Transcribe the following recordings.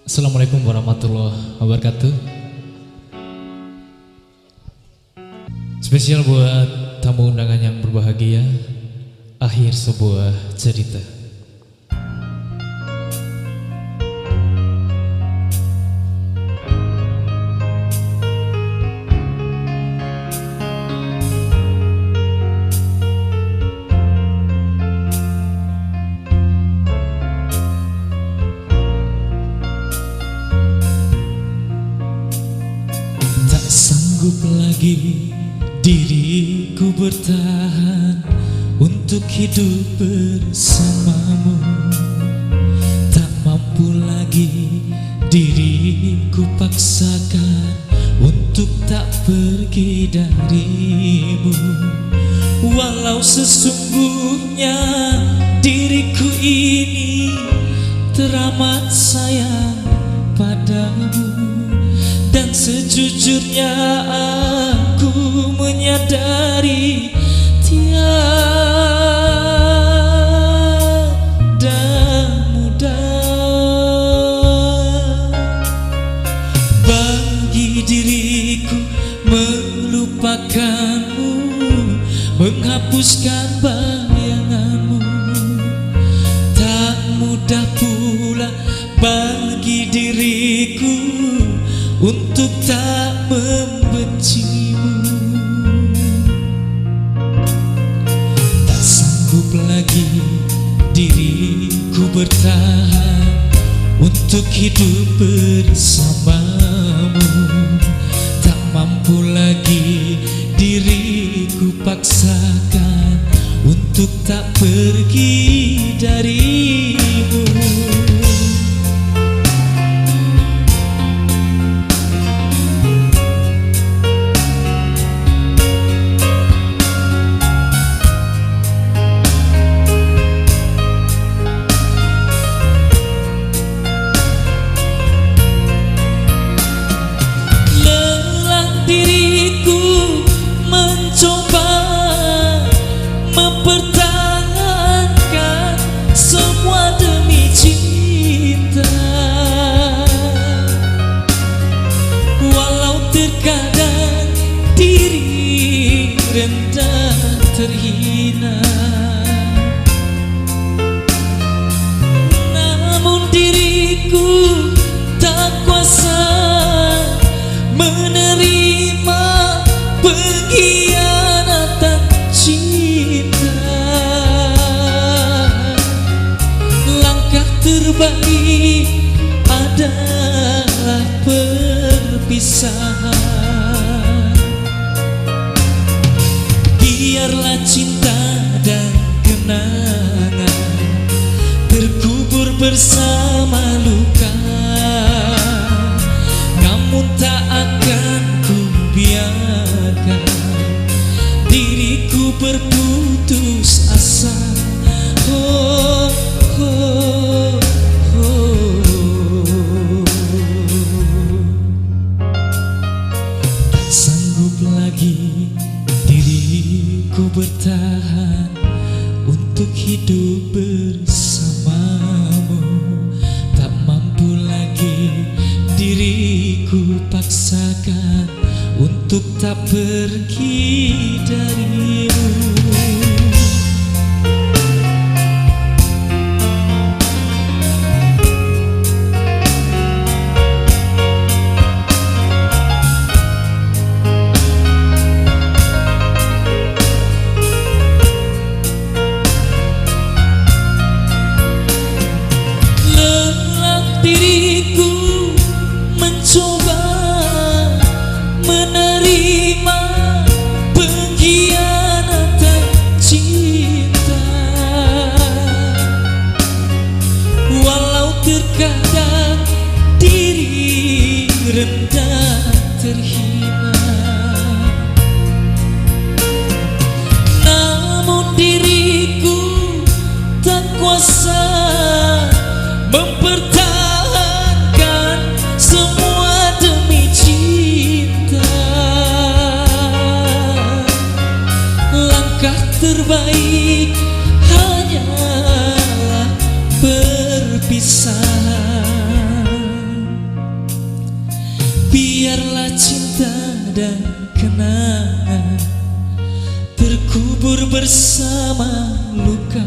Assalamualaikum warahmatullahi wabarakatuh. Spesial buat tamu undangan yang berbahagia, akhir sebuah cerita. Sanggup lagi diriku bertahan untuk hidup bersamamu. Tak mampu lagi diriku paksakan untuk tak pergi darimu. Walau sesungguhnya diriku ini teramat sayang padamu, dan sejujurnya aku menyadari tiada mudah bagi diriku melupakanmu, menghapuskan bayanganmu. Tak mudah pula bagi diriku untuk tak membencimu. Tak sanggup lagi diriku bertahan untuk hidup bersamamu. Tak mampu lagi diriku paksakan untuk tak pergi darimu. Diriku mencoba mempertahankan semua demi cinta, walau terkadang diri rendah terhina. Namun diriku tak kuasa menerima pengkhianatan cinta. Langkah terbaik adalah perpisahan. Biarlah cinta dan kenangan terkubur bersama luka, namun tak akan ku biarkan diriku berputus asa. Oh, oh, oh. Tak sanggup lagi diriku bertahan untuk hidup bersamamu. Tak mampu lagi diriku paksakan untuk tak pergi darimu. Lelah diriku mencoba menerima cinta dan kenangan terkubur bersama luka,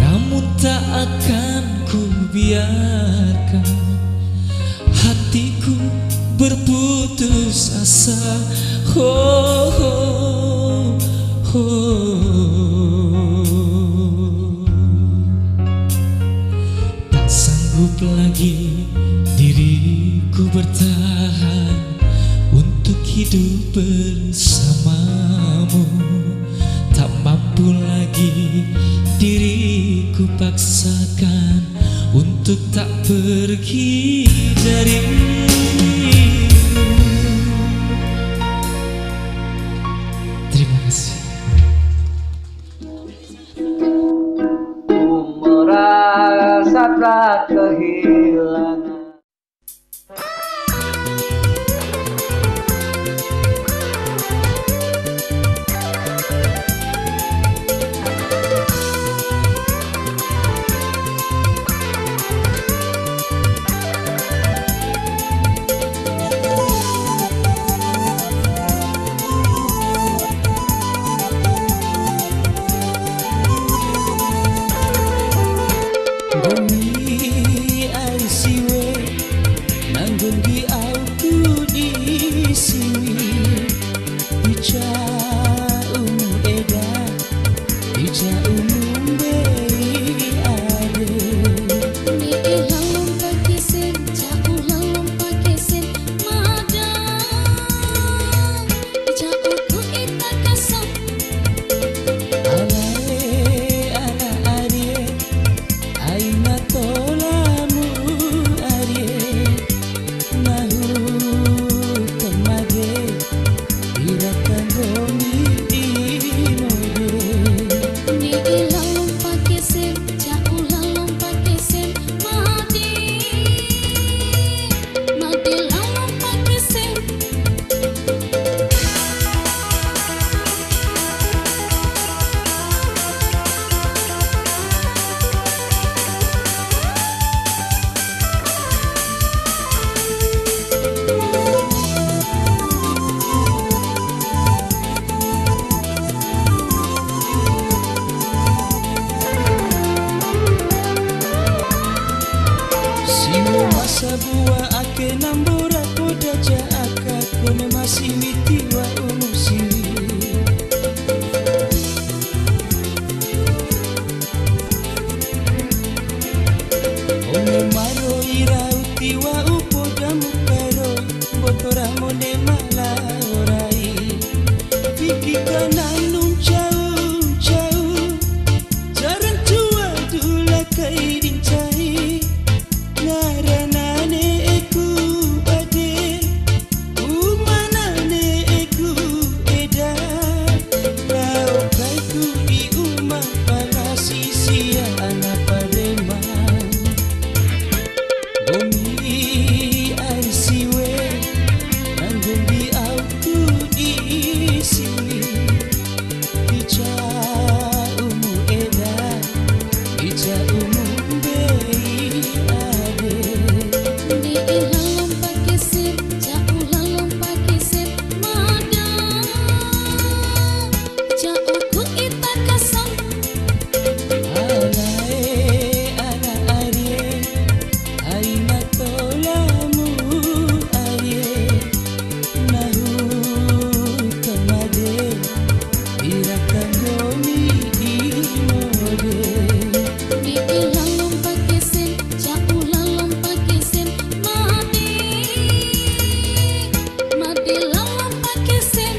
namun tak akan ku biarkan hatiku berputus asa. Oh, oh, oh. Tak sanggup lagi diriku bertahan untuk hidup bersamamu. Tak mampu lagi diriku paksakan untuk tak pergi darimu. Terima kasih. Ku merasa tak kehilangan. Bumi air siwe nanggung di aku di sini Ica eda Ica bei ade Ni ilang pakai sen, jauh lalang pakai sen, madang. Jauh ku ita kasar. Alae ala arie aina tolamu arie nahu temade irakan romi imode Ni ilang pakai sen, jauh lalang pakai sen, madi. Madi lalang pakai sen. Siwo masa buah ake nambura koda jaaka kone masih mitiwa umusiwi Ome maro ira utiwa upoda mukaro botora mone mala orai Piki kananum jauh Jaran tua dula kaidin cai Naranane eku ade Umanane eku eda Lau kaiku di umah palasi sia anak pareman Bumi air siwe nanggung di aku di sini Ica eda Ica bei ade Ni ilang pakai sen, jauh lalang pakai sen, madang. Jauh ku ita kasar. Alae ala arie aina tolamu arie nahu temade irakan romi imode Ni ilang pakai sen, jauh lalang pakai sen, madi. Madi lalang pakai sen.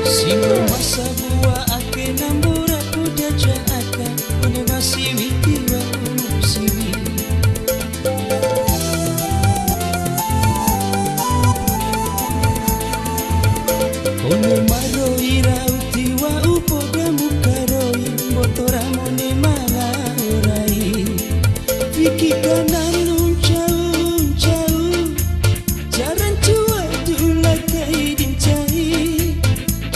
Siwo masa buah ake nambura kuda jaaka kone masih mitiwa umusiwi One maroi rauti wa upoda mukaroi motora mone mala orai Viki kananun jauh jaran tua dulakai dincai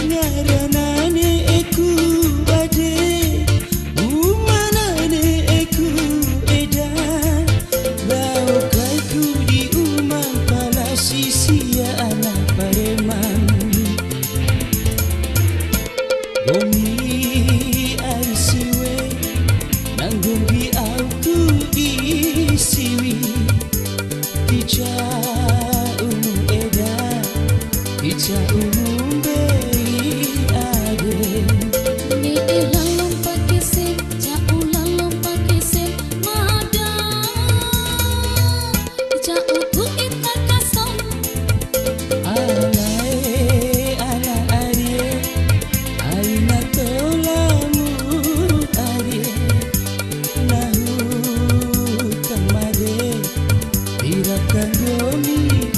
ngaranane eku ade umanane eku edan lau kaiku di umang pala sisia anak pareman Gomi ai siwe nanggomi aku isiwi Kica umum eda Kica umum bei ade Ni lalom pakai sen, jauh lalom pakai sen, mada. Jauh ku ita kasam, Alae ala arie Aina tolamu arie Nahu kamade Irakan gomi